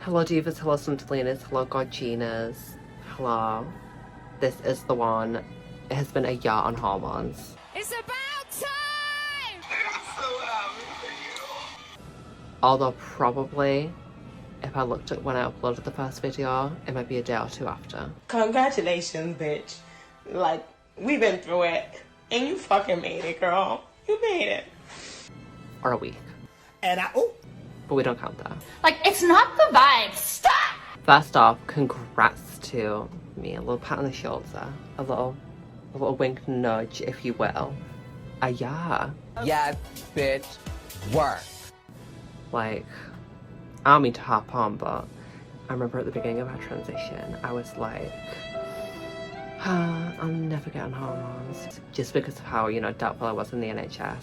Hello divas, hello Santalinas, hello gorginas, hello. This is the one. It has been a year on hormones. It's about time! I'm so happy for you. Although probably, if I looked at when I uploaded the first video, it might be a day or two after. Congratulations, bitch. Like, we've been through it. And you fucking made it, girl. You made it. Or a week. And But we don't count that. Like, it's not the vibe. Stop! First off, congrats to me. A little pat on the shoulder. A little wink nudge, if you will. Yeah. Yes, bitch. Work. Like, I don't mean to hop on, but I remember at the beginning of our transition, I was like, I'll never get on hormones. Just because of how, doubtful I was in the NHS.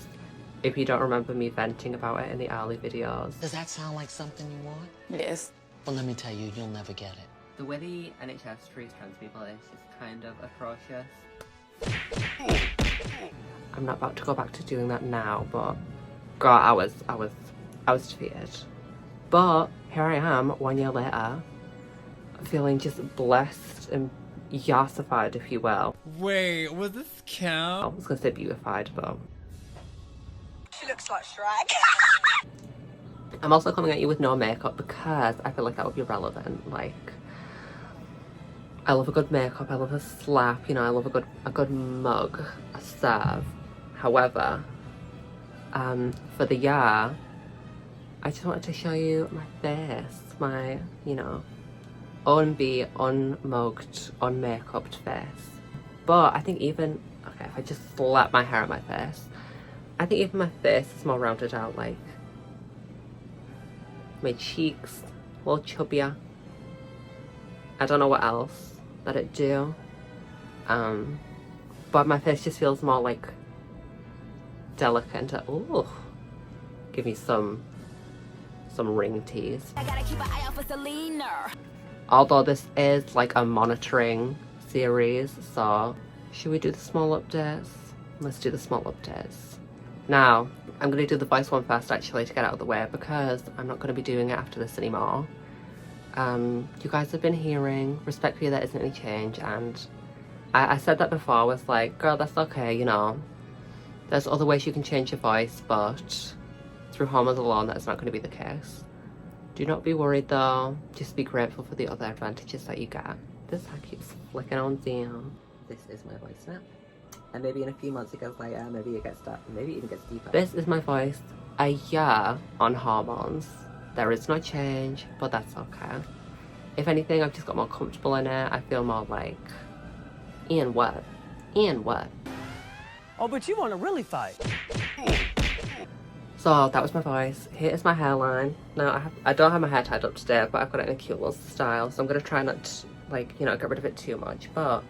If you don't remember me venting about it in the early videos. Does that sound like something you want? yes. Well, let me tell you, you'll never get it. The way the NHS treats trans people is just kind of atrocious. I'm not about to go back to doing that now, but God, I was defeated. But here I am, 1 year later, feeling just blessed and yassified, if you will. Wait, was this I count? was gonna say beautified, but She looks like Shrek. I'm also coming at you with no makeup because I feel like that would be relevant. Like, I love a good makeup, I love a slap, I love a good mug, a serve. However, for the year, I just wanted to show you my face, my, unmugged, unmakeuped face. But I think even, okay, if I just slap my hair on my face, I think even my face is more rounded out, like, my cheeks, a little chubbier. I don't know what else that it do. But my face just feels more like delicate. Ooh, give me some ring tease. I gotta keep an eye out for Selena. Although this is like a monitoring series, so should we do the small updates? Let's do the small updates. Now, I'm going to do the voice one first actually to get out of the way because I'm not going to be doing it after this anymore. You guys have been hearing, respectfully there isn't any change, and I said that before, I was like, girl, that's okay, there's other ways you can change your voice, but through hormones alone that's not going to be the case. Do not be worried though, just be grateful for the other advantages that you get. This hair keeps flicking on down. This is my voice now. And maybe in a few months it goes lighter, maybe it gets darker, maybe it even gets deeper. This is my voice a year on hormones. There is no change, but that's okay. If anything, I've just got more comfortable in it. I feel more like, Ian what? Ian what? Oh, but you want to really fight. So that was my voice. Here is my hairline. Now I don't have my hair tied up today, but I've got it in a cute little style, so I'm gonna try not to, get rid of it too much, but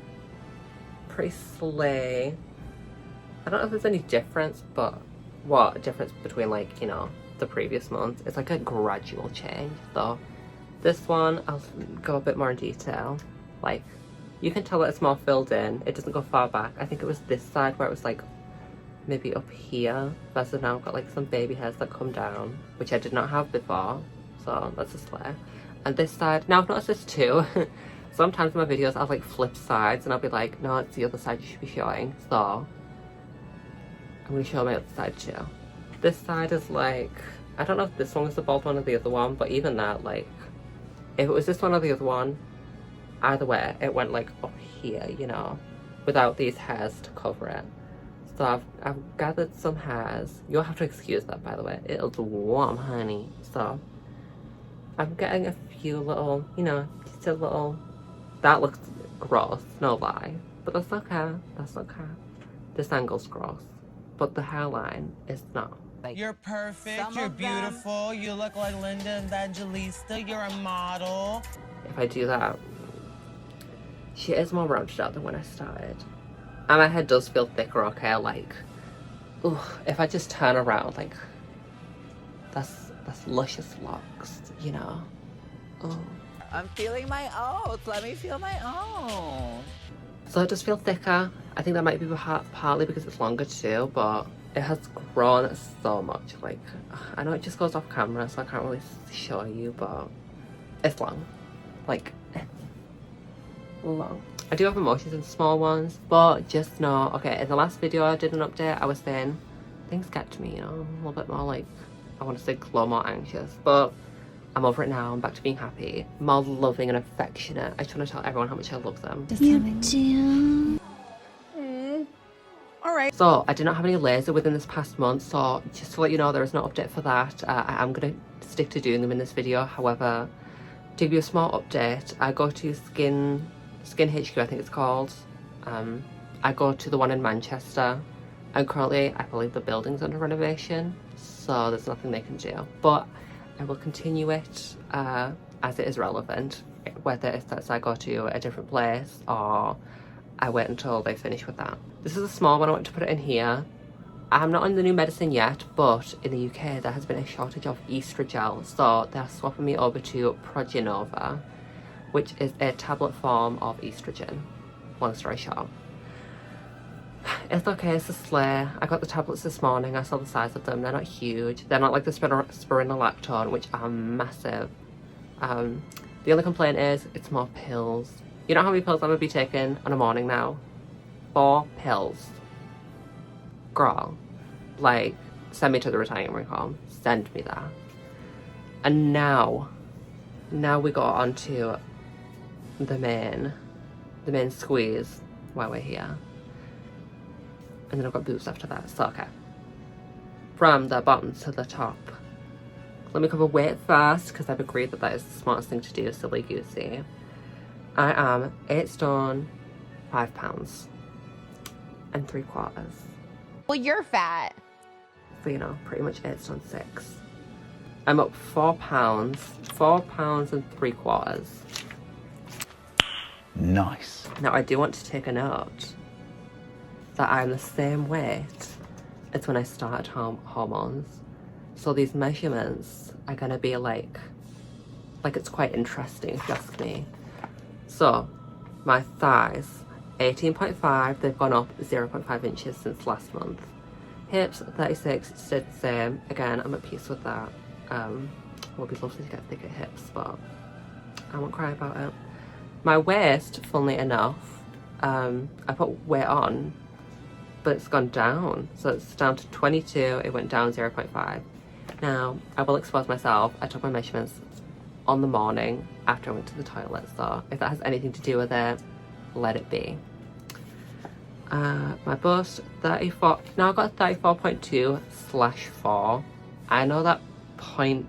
pretty slay. I don't know if there's any difference, but what difference between the previous month? It's like a gradual change. So this one, I'll go a bit more in detail. Like, you can tell that it's more filled in. It doesn't go far back. I think it was this side where it was like maybe up here, versus now I've got like some baby hairs that come down, which I did not have before, so that's a slay. And this side, now I've noticed this too. Sometimes in my videos I'll like flip sides and I'll be like, no, it's the other side you should be showing, so I'm going to show my other side too. This side is like, I don't know if this one was the bald one or the other one, but even that, like, if it was this one or the other one, either way, it went like up here, without these hairs to cover it. So I've gathered some hairs. You'll have to excuse that, by the way. It's warm, honey. So I'm getting a few little, just a little, that looks gross, no lie. But that's okay, that's okay. This angle's gross, but the hairline is not. You're perfect, you're beautiful, you look like Linda Evangelista, you're a model. If I do that, she is more rounded out than when I started. And my head does feel thicker, okay? Like, ooh, if I just turn around, like, that's luscious locks, Ooh. I'm feeling my oats. Let me feel my own. So it does feel thicker. I think that might be partly because it's longer too, but it has grown so much. Like, I know it just goes off camera, so I can't really show you, but It's long. Like, long. I do have emotions in small ones, but just know, okay, in the last video I did an update, I was saying things get to me, you know, I'm a little bit more like, I want to say glow, more anxious, but I'm over it now. I'm back to being happy, more loving and affectionate. I just want to tell everyone how much I love them. All right. So I did not have any laser within this past month, so just to let you know, there is no update for that. I am going to stick to doing them in this video. However, to give you a small update, I go to Skin HQ, I think it's called. I go to the one in Manchester, and currently I believe the building's under renovation, so there's nothing they can do, but I will continue it as it is relevant, whether it's that I go to a different place or I wait until they finish with that. This is a small one. I want to put it in here. I'm not on the new medicine yet, but in the UK there has been a shortage of estrogel, so they're swapping me over to Progenova, which is a tablet form of estrogen. Long story short, it's okay, it's a slay. I got the tablets this morning. I saw the size of them. They're not huge. They're not like the spironolactone, which are massive. The only complaint is it's more pills. You know how many pills I'm gonna be taking on a morning now? 4 pills. Girl, like, send me to the retirement home. Send me there. And now we go on to the main squeeze while we're here. And then I've got boobs after that, so okay. From the bottom to the top. Let me cover weight first, because I've agreed that that is the smartest thing to do, silly goosey. I am 8 stone, 5 pounds, and 3/4. Well, you're fat. So, you know, pretty much 8 stone 6. I'm up 4 pounds, 4 pounds and 3/4. Nice. Now, I do want to take a note that I'm the same weight as when I started hormones. So these measurements are gonna be like it's quite interesting if you ask me. So my thighs, 18.5, they've gone up 0.5 inches since last month. Hips, 36, stayed the same. Again, I'm at peace with that. Would be lovely to get thicker hips, but I won't cry about it. My waist, funnily enough, I put weight on, but it's gone down. So it's down to 22, it went down 0.5. Now, I will expose myself. I took my measurements on the morning after I went to the toilet, so if that has anything to do with it, let it be. My bust, 34, now I've got 34.2/4. I know that 2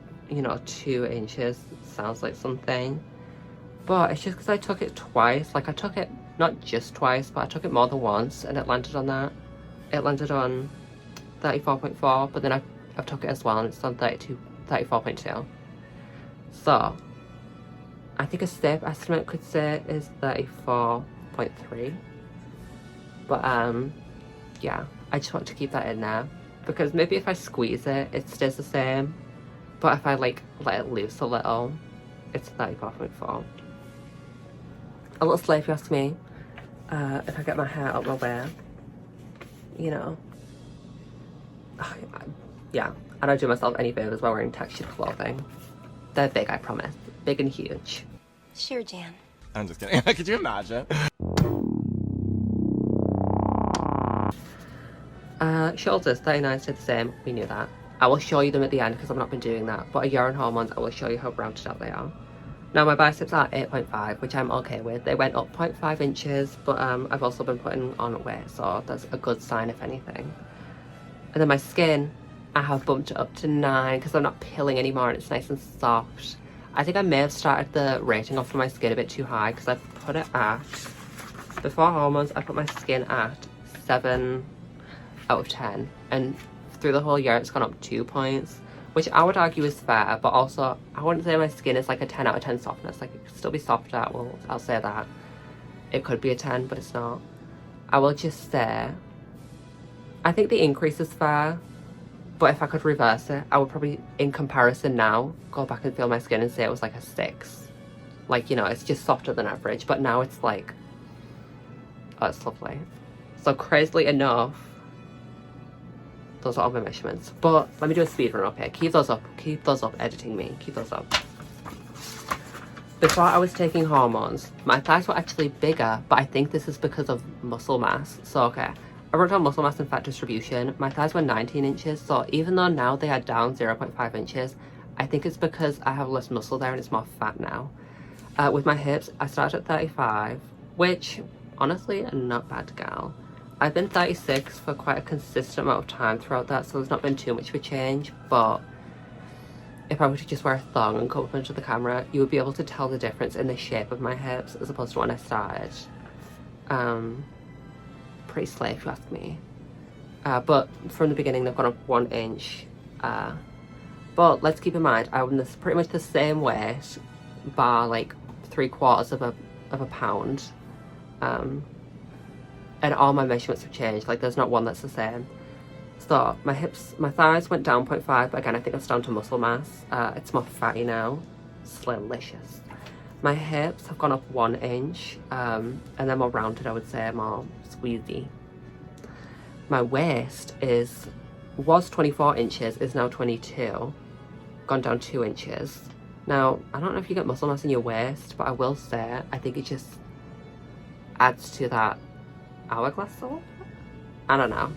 inches sounds like something, but it's just because I took it twice. Like, I took it not just twice, but I took it more than once, and it landed on that. It landed on 34.4, but then I've took it as well, and it's on 34.2. So I think a safe estimate could say is 34.3. But yeah, I just want to keep that in there, because maybe if I squeeze it, it stays the same, but if I like let it loose a little, it's 34.4. A little slay if you ask me. If I get my hair out my way, you know. Yeah, I don't do myself any favors by wearing textured clothing. They're big, I promise. Big and huge. Sure, Jan. I'm just kidding. Could you imagine? Shoulders, 39 stayed the same. We knew that. I will show you them at the end because I've not been doing that. But a year on hormones, I will show you how rounded out they are. Now my biceps are 8.5, which I'm okay with. They went up 0.5 inches, but I've also been putting on weight, so that's a good sign if anything. And then my skin, I have bumped it up to 9 because I'm not pilling anymore and it's nice and soft. I think I may have started the rating off for my skin a bit too high because I put it at, before hormones, I put my skin at 7 out of 10. And through the whole year, it's gone up 2 points, which I would argue is fair, but also I wouldn't say my skin is like a 10 out of 10 softness. Like, it could still be softer, well, I'll say that. It could be a 10, but it's not. I will just say, I think the increase is fair, but if I could reverse it, I would probably, in comparison now, go back and feel my skin and say it was like a 6. Like, you know, it's just softer than average, but now it's like, oh, it's lovely. So crazily enough, those are all my measurements. But let me do a speed run, okay? Keep those up, editing me. Keep those up. Before I was taking hormones, my thighs were actually bigger, but I think this is because of muscle mass. So, okay, I wrote down muscle mass and fat distribution. My thighs were 19 inches, so even though now they are down 0.5 inches, I think it's because I have less muscle there and it's more fat now. With my hips, I started at 35, which, honestly, not bad, gal. I've been 36 for quite a consistent amount of time throughout that, so there's not been too much of a change, but if I were to just wear a thong and come up into the camera, you would be able to tell the difference in the shape of my hips as opposed to when I started. Pretty slay if you ask me. But from the beginning they've gone up 1 inch. But let's keep in mind, I'm pretty much the same weight, bar like 3/4 of a pound. And all my measurements have changed, like there's not one that's the same. So my hips, my thighs went down 0.5, but again, I think that's down to muscle mass. It's more fatty now. Slilicious. My hips have gone up 1 inch, and they're more rounded, I would say, more squeezy. My waist was 24 inches, is now 22. Gone down 2 inches. Now, I don't know if you get muscle mass in your waist, but I will say, I think it just adds to that hourglass sort. I don't know.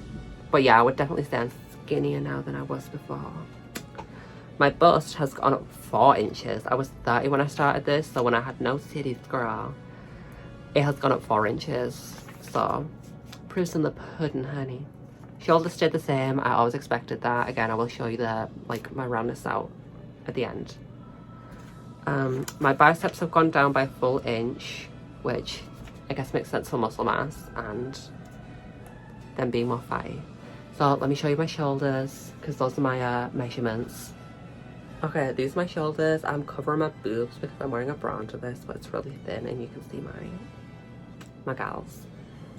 But yeah, I would definitely say I'm skinnier now than I was before. My bust has gone up 4 inches. I was 30 when I started this, so when I had no titties, girl, it has gone up 4 inches. So, proof's in the pudding, honey. Shoulders stayed the same. I always expected that. Again, I will show you my roundness out at the end. My biceps have gone down by a full inch, which I guess makes sense for muscle mass and them being more fatty. So let me show you my shoulders, because those are my measurements. Okay, these are my shoulders. I'm covering my boobs because I'm wearing a bra under this, but it's really thin and you can see my gals.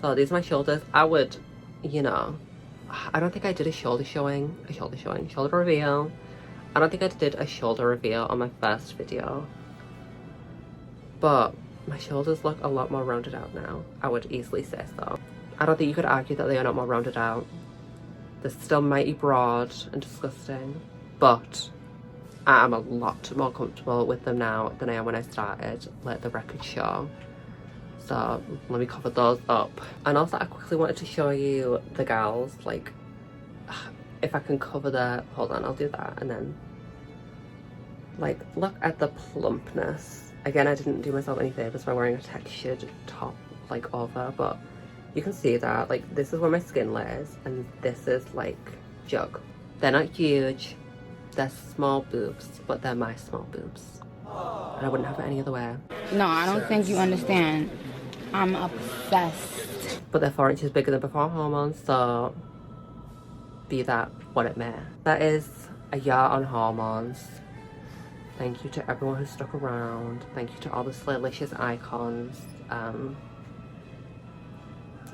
So these are my shoulders. I would, you know, I don't think I did a shoulder reveal. I don't think I did a shoulder reveal on my first video, but my shoulders look a lot more rounded out now. I would easily say so. I don't think you could argue that they are not more rounded out. They're still mighty broad and disgusting, but I am a lot more comfortable with them now than I am when I started, let the record show. So let me cover those up. And also I quickly wanted to show you the gals, like, if I can cover hold on, I'll do that, and then, like, look at the plumpness. Again, I didn't do myself any favors by wearing a textured top, like, over, but you can see that, like, this is where my skin lays, and this is, like, jug. They're not huge, they're small boobs, but they're my small boobs. And I wouldn't have it any other way. No, I don't think you understand. I'm obsessed. But they're 4 inches bigger than before hormones, so be that what it may. That is a year on hormones. Thank you to everyone who stuck around. Thank you to all the slilicious icons.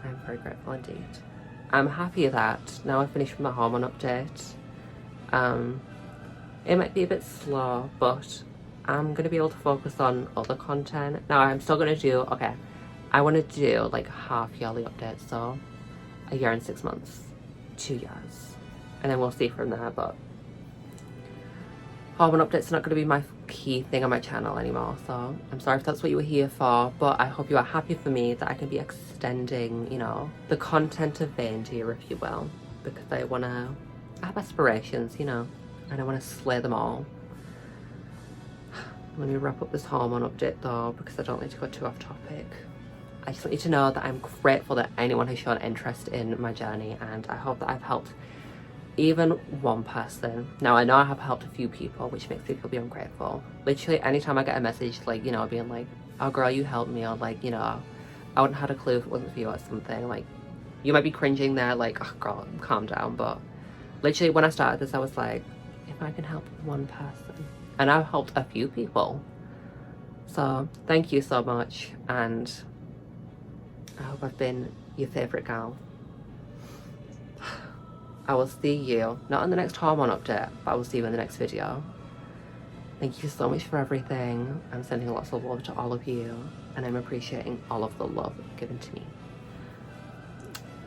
I'm very grateful indeed. I'm happy that now I've finished with my hormone update. It might be a bit slow, but I'm going to be able to focus on other content. Now I'm still going to do, okay, I want to do like half yearly updates, so a year and 6 months, 2 years, and then we'll see from there. But hormone updates are not going to be my key thing on my channel anymore, so I'm sorry if that's what you were here for, but I hope you are happy for me that I can be extending, you know, the content of Reindeer, if you will, because I have aspirations, you know, and I want to slay them all. Let me wrap up this hormone update though, because I don't need to go too off topic. I just want you to know that I'm grateful that anyone has shown interest in my journey, and I hope that I've helped even one person. Now I know I have helped a few people, which makes me feel beyond grateful. Literally anytime I get a message, like, you know, being like, oh girl, you helped me, or like, you know, I wouldn't have had a clue if it wasn't for you or something, like, you might be cringing there like, oh girl, calm down, but literally when I started this I was like, if I can help one person, and I've helped a few people, so thank you so much, and I hope I've been your favourite gal. I will see you, not in the next hormone update, but I will see you in the next video. Thank you so much for everything. I'm sending lots of love to all of you, and I'm appreciating all of the love given to me.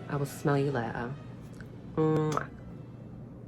I will smell you later. Mwah.